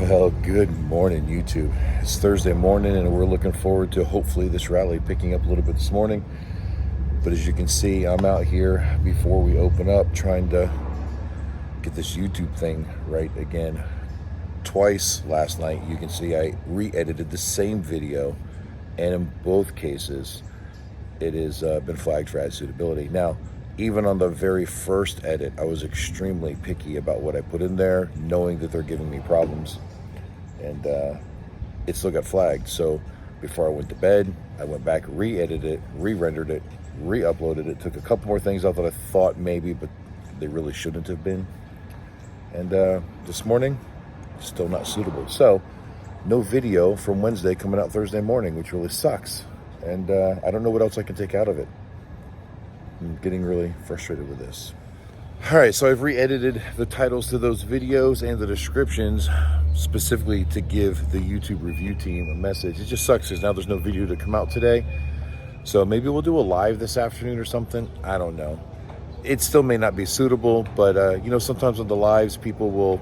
Well, good morning, YouTube. It's Thursday morning, and we're looking forward to hopefully this rally picking up a little bit this morning. But as you can see, I'm out here before we open up trying to get this YouTube thing right again. Twice last night, you can see I re-edited the same video, and in both cases, it has been flagged for ad suitability. Now, even on the very first edit, I was extremely picky about what I put in there, knowing that they're giving me problems. And it still got flagged. So before I went to bed, I went back, re-edited it, re-rendered it, re-uploaded it, took a couple more things out that I thought maybe, but they really shouldn't have been. And this morning, still not suitable. So no video from Wednesday coming out Thursday morning, which really sucks. And I don't know what else I can take out of it. I'm getting really frustrated with this. All right, so I've re-edited the titles to those videos and the descriptions specifically to give the YouTube review team a message. It just sucks because now there's no video to come out today. So maybe we'll do a live this afternoon or something. I don't know. It still may not be suitable, but you know, sometimes on the lives, people will,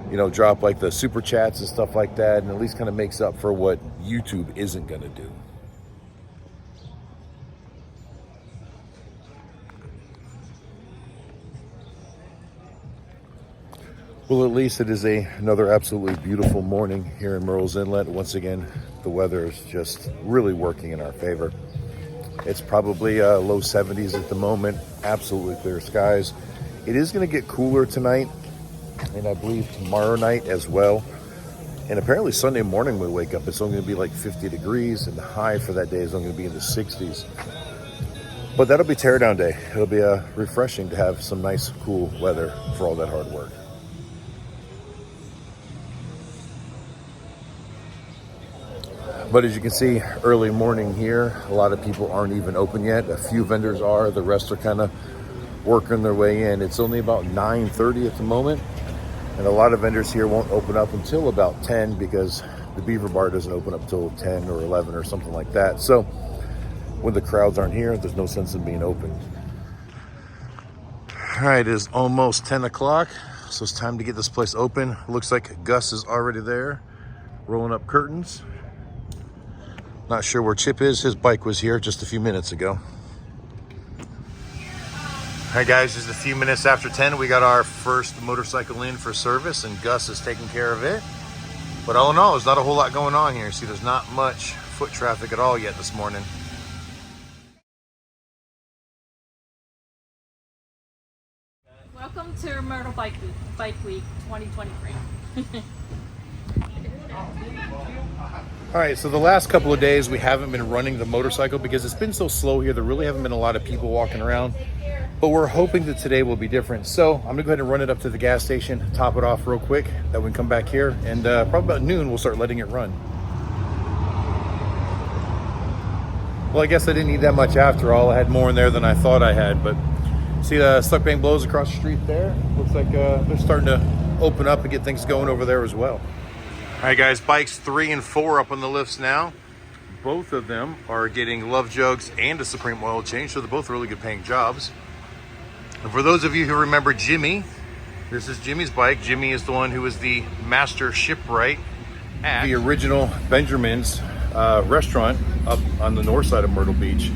you know, drop like the super chats and stuff like that, and at least kind of makes up for what YouTube isn't gonna do. Well, at least it is another absolutely beautiful morning here in Myrtle's Inlet. Once again, the weather is just really working in our favor. It's probably low 70s at the moment, absolutely clear skies. It is going to get cooler tonight, and I believe tomorrow night as well. And apparently Sunday morning when we wake up, it's only going to be like 50 degrees, and the high for that day is only going to be in the 60s. But that'll be teardown day. It'll be refreshing to have some nice, cool weather for all that hard work. But as you can see, early morning here, a lot of people aren't even open yet. A few vendors are, the rest are kind of working their way in. It's only about 9:30 at the moment, and a lot of vendors here won't open up until about 10 because the Beaver Bar doesn't open up till 10 or 11 or something like that. So when the crowds aren't here, there's no sense in being open. All right, it is almost 10 o'clock, so it's time to get this place open. Looks like Gus is already there, rolling up curtains. Not sure where Chip is. His bike was here just a few minutes ago. All right, guys, just a few minutes after 10. We got our first motorcycle in for service, and Gus is taking care of it. But all in all, there's not a whole lot going on here. See, there's not much foot traffic at all yet this morning. Welcome to Myrtle Bike Week 2023. All right, so the last couple of days we haven't been running the motorcycle because it's been so slow here. There really haven't been a lot of people walking around, but we're hoping that today will be different. So I'm gonna go ahead and run it up to the gas station, top it off real quick, that we can come back here, and probably about noon we'll start letting it run. Well, I guess I didn't need that much after all. I had more in there than I thought I had, but see the Stuck Bang Blows across the street there? Looks like they're starting to open up and get things going over there as well. All right, guys, bikes 3 and 4 up on the lifts now. Both of them are getting love jugs and a Supreme oil change, so they're both really good paying jobs. And for those of you who remember Jimmy, this is Jimmy's bike. Jimmy is the one who was the master shipwright at the original Benjamin's restaurant up on the north side of Myrtle Beach.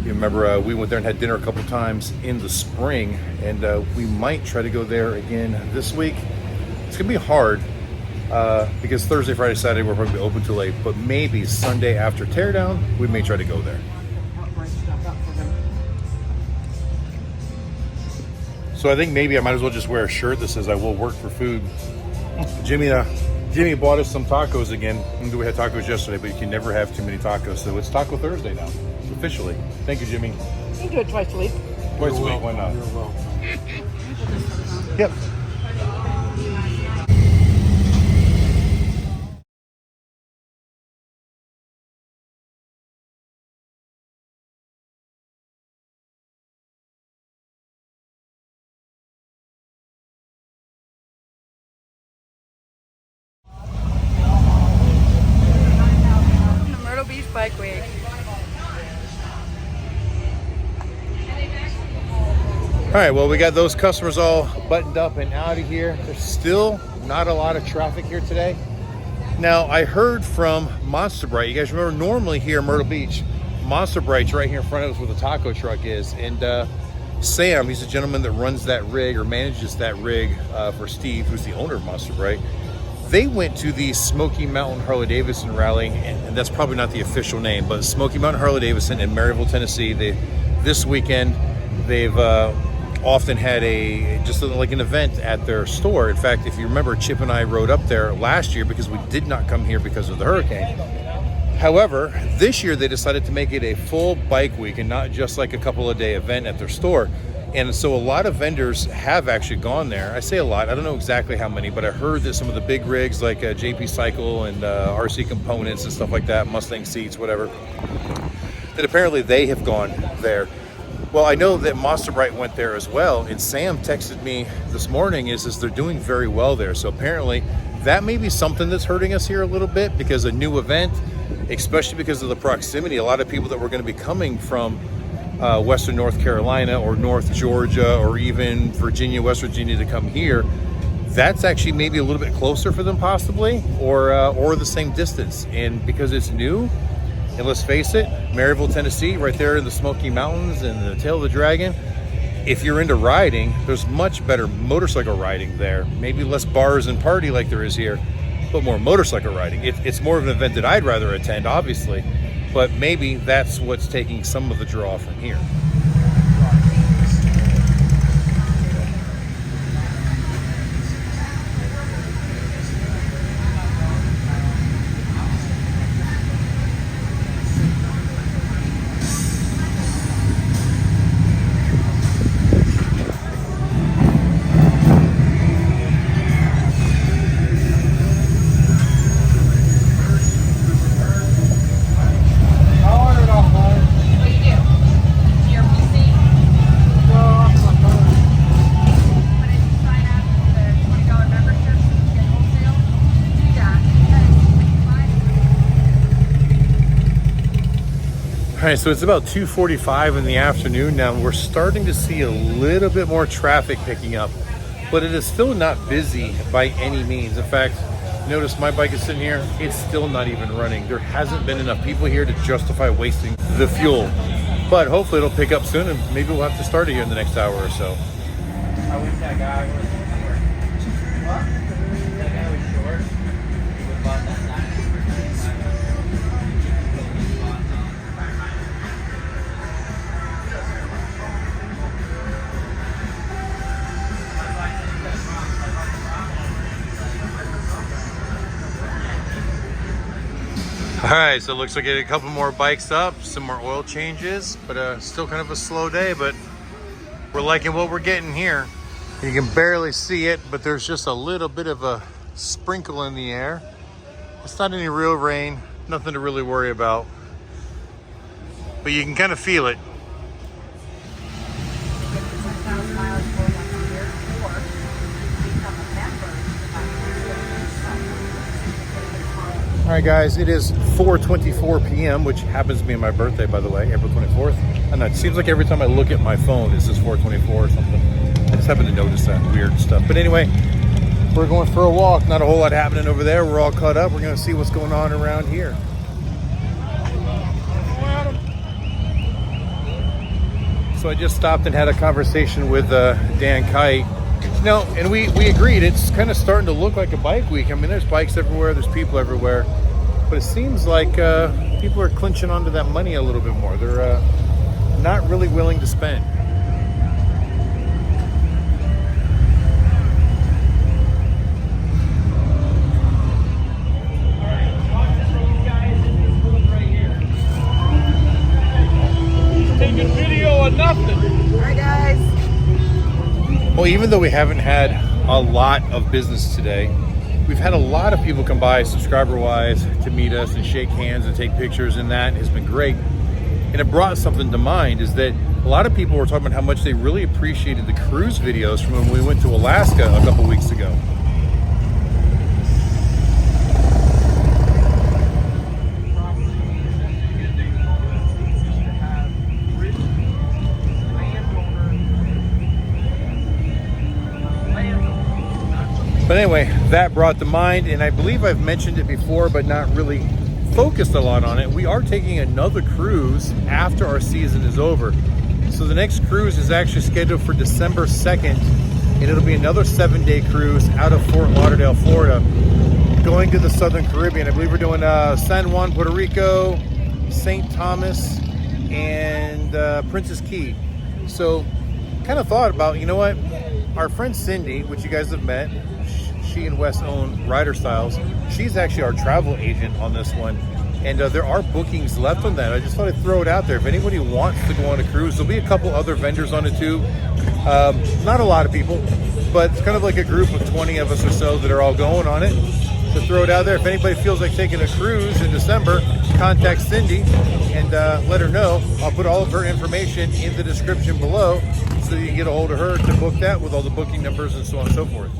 You remember we went there and had dinner a couple times in the spring, and we might try to go there again this week. It's gonna be hard. Because Thursday, Friday, Saturday, we're probably open too late, but maybe Sunday after teardown, we may try to go there. So I think maybe I might as well just wear a shirt that says I will work for food. Jimmy bought us some tacos again. We had tacos yesterday, but you can never have too many tacos. So it's Taco Thursday now, officially. Thank you, Jimmy. You can do it twice a week. Twice a week, why not? You're welcome. Yep. Bike Week. All right, well, we got those customers all buttoned up and out of here. There's still not a lot of traffic here today. Now, I heard from Monster Bright. You guys remember normally here in Myrtle Beach, Monster Bright's right here in front of us where the taco truck is. And Sam, he's the gentleman that runs that rig or manages that rig for Steve, who's the owner of Monster Bright. They went to the Smoky Mountain Harley-Davidson rally, and that's probably not the official name, but Smoky Mountain Harley-Davidson in Maryville, Tennessee. This weekend, they've often had just like an event at their store. In fact, if you remember, Chip and I rode up there last year because we did not come here because of the hurricane. However, this year they decided to make it a full bike week and not just like a couple of day event at their store. And so a lot of vendors have actually gone there. I say a lot, I don't know exactly how many, but I heard that some of the big rigs like JP Cycle and RC Components and stuff like that, Mustang Seats, whatever, that apparently they have gone there. Well, I know that Monster Bright went there as well, and Sam texted me this morning is they're doing very well there. So apparently that may be something that's hurting us here a little bit, because a new event, especially because of the proximity, a lot of people that were going to be coming from Western North Carolina or North Georgia or even Virginia, West Virginia to come here, that's actually maybe a little bit closer for them possibly, or the same distance. And because it's new, and let's face it, Maryville, Tennessee, right there in the Smoky Mountains and the tail of the dragon, if you're into riding, there's much better motorcycle riding there. Maybe less bars and party like there is here, but more motorcycle riding. It's more of an event that I'd rather attend, obviously, but maybe that's what's taking some of the draw from here. All right, so it's about 2:45 in the afternoon now. We're starting to see a little bit more traffic picking up, but it is still not busy by any means. In fact, notice my bike is sitting here. It's still not even running. There hasn't been enough people here to justify wasting the fuel, but hopefully it'll pick up soon, and maybe we'll have to start it here in the next hour or so. I wish that guy was short. What? That guy was short. He would have bought that 9%. All right, so it looks like I get a couple more bikes up, some more oil changes, but still kind of a slow day, but we're liking what we're getting here. You can barely see it, but there's just a little bit of a sprinkle in the air. It's not any real rain, nothing to really worry about, but you can kind of feel it. All right, guys, it is 4:24 p.m., which happens to be my birthday, by the way, April 24th. And it seems like every time I look at my phone, it says 4:24 or something. I just happen to notice that weird stuff. But anyway, we're going for a walk. Not a whole lot happening over there. We're all caught up. We're going to see what's going on around here. So I just stopped and had a conversation with Dan Kite. No, and we agreed. It's kind of starting to look like a bike week. I mean, there's bikes everywhere, there's people everywhere, but it seems like people are clinching onto that money a little bit more. They're not really willing to spend. Taking video of nothing. All right, guys. Well, even though we haven't had a lot of business today, we've had a lot of people come by subscriber-wise to meet us and shake hands and take pictures, and that has been great. And it brought something to mind, is that a lot of people were talking about how much they really appreciated the cruise videos from when we went to Alaska a couple weeks ago. But anyway, that brought to mind, and I believe I've mentioned it before, but not really focused a lot on it. We are taking another cruise after our season is over. So the next cruise is actually scheduled for December 2nd, and it'll be another 7-day cruise out of Fort Lauderdale, Florida, going to the Southern Caribbean. I believe we're doing San Juan, Puerto Rico, St. Thomas, and Princess Key. So kind of thought about, you know what, our friend Cindy, which you guys have met, she and Wes own Rider Styles. She's actually our travel agent on this one. And there are bookings left on that. I just thought I'd throw it out there. If anybody wants to go on a cruise, there'll be a couple other vendors on it too. Not a lot of people, but it's kind of like a group of 20 of us or so that are all going on it. So throw it out there. If anybody feels like taking a cruise in December, contact Cindy and let her know. I'll put all of her information in the description below so you can get a hold of her to book that with all the booking numbers and so on and so forth.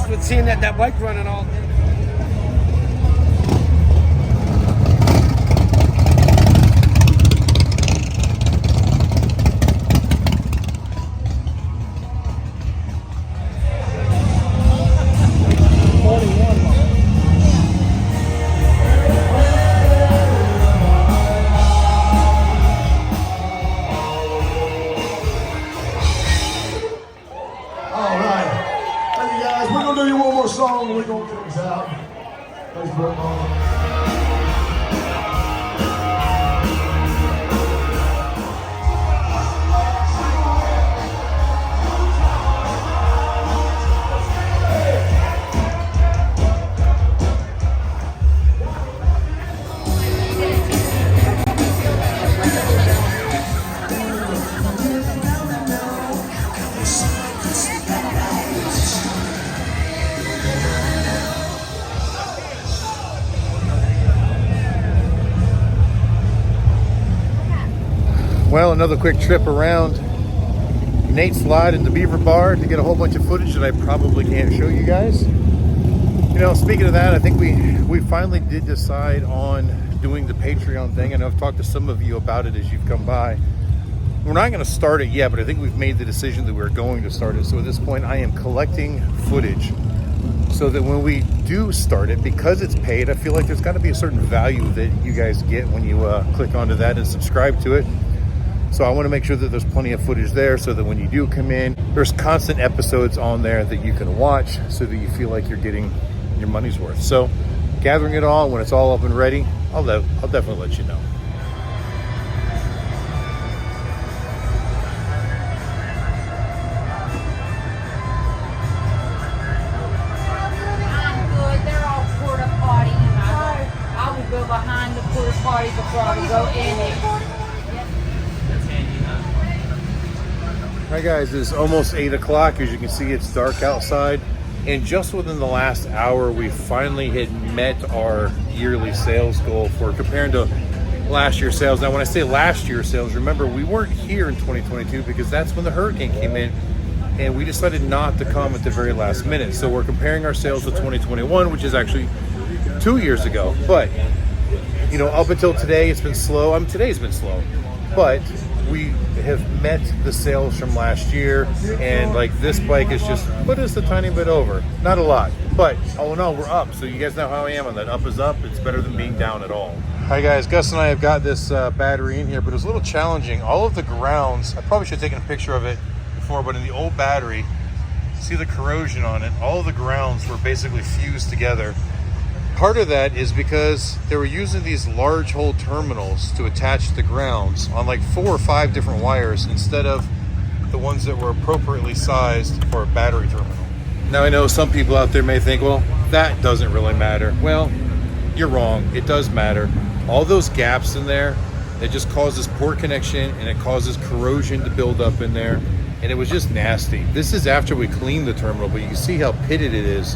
With seeing that bike running all day. Song, we're gonna get this out. Facebook on. Well, another quick trip around Nate's Slide and the Beaver Bar to get a whole bunch of footage that I probably can't show you guys. You know, speaking of that, I think we finally did decide on doing the Patreon thing. I know I've talked to some of you about it as you've come by. We're not going to start it yet, but I think we've made the decision that we're going to start it. So at this point, I am collecting footage so that when we do start it, because it's paid, I feel like there's got to be a certain value that you guys get when you click onto that and subscribe to it. So I want to make sure that there's plenty of footage there so that when you do come in, there's constant episodes on there that you can watch so that you feel like you're getting your money's worth. So gathering it all, when it's all up and ready, I'll definitely let you know. party before we go in it. That's handy, huh? Hi guys, it's almost 8 o'clock. As you can see, it's dark outside. And just within the last hour, we finally had met our yearly sales goal for comparing to last year's sales. Now, when I say last year's sales, remember, we weren't here in 2022 because that's when the hurricane came in and we decided not to come at the very last minute. So we're comparing our sales to 2021, which is actually 2 years ago. But, you know, up until today, it's been slow. Today's been slow, but we have met the sales from last year, and like this bike has just put us a tiny bit over. Not a lot, but all in all, we're up. So you guys know how I am on that. Up is up. It's better than being down at all. Hi guys, Gus and I have got this battery in here, but it was a little challenging. All of the grounds, I probably should have taken a picture of it before, but in the old battery, see the corrosion on it. All of the grounds were basically fused together. Part of that is because they were using these large hole terminals to attach the grounds on like 4 or 5 different wires instead of the ones that were appropriately sized for a battery terminal. Now I know some people out there may think, well, that doesn't really matter. Well, you're wrong. It does matter. All those gaps in there, it just causes poor connection and it causes corrosion to build up in there. And it was just nasty. This is after we cleaned the terminal, but you can see how pitted it is.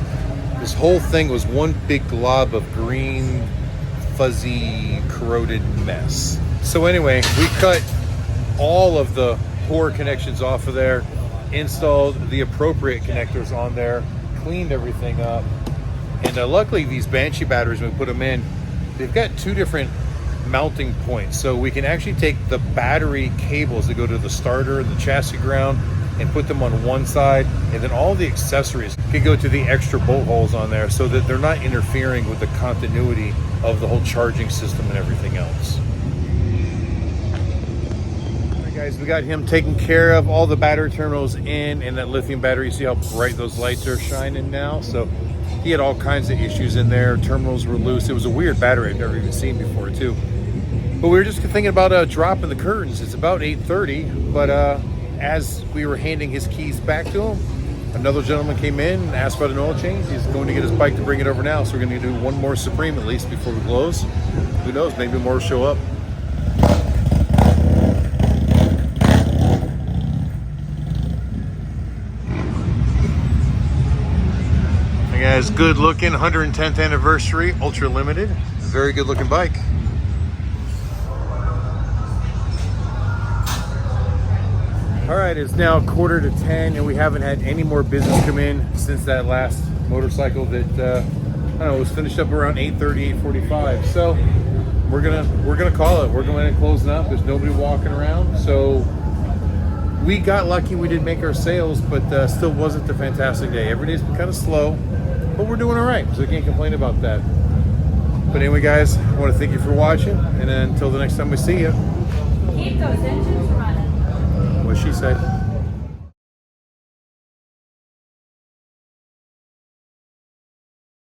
This whole thing was one big glob of green, fuzzy, corroded mess. So anyway, we cut all of the poor connections off of there, installed the appropriate connectors on there, cleaned everything up. And luckily these Banshee batteries, when we put them in, they've got 2 different mounting points. So we can actually take the battery cables that go to the starter and the chassis ground and put them on one side, and then all the accessories can go to the extra bolt holes on there so that they're not interfering with the continuity of the whole charging system and everything else. All right guys, we got him taking care of all the battery terminals in, and that lithium battery, you see how bright those lights are shining now? So he had all kinds of issues in there. Terminals were loose. It was a weird battery I've never even seen before too. But we were just thinking about dropping the curtains. It's about 8:30, but as we were handing his keys back to him, another gentleman came in and asked about an oil change. He's going to get his bike to bring it over now. So we're going to do one more Supreme at least before we close. Who knows, maybe more will show up. Hey guys, good looking 110th anniversary, ultra limited. Very good looking bike. All right, it's now 9:45 and we haven't had any more business come in since that last motorcycle that I don't know, was finished up around 8:30, 8:45. So we're gonna call it. We're going and closing up. There's nobody walking around. So we got lucky we didn't make our sales, but still wasn't a fantastic day. Every day's been kind of slow, but we're doing all right, so I can't complain about that. But anyway, guys, I want to thank you for watching, and then until the next time we see you. Keep those engines running. What'd she say?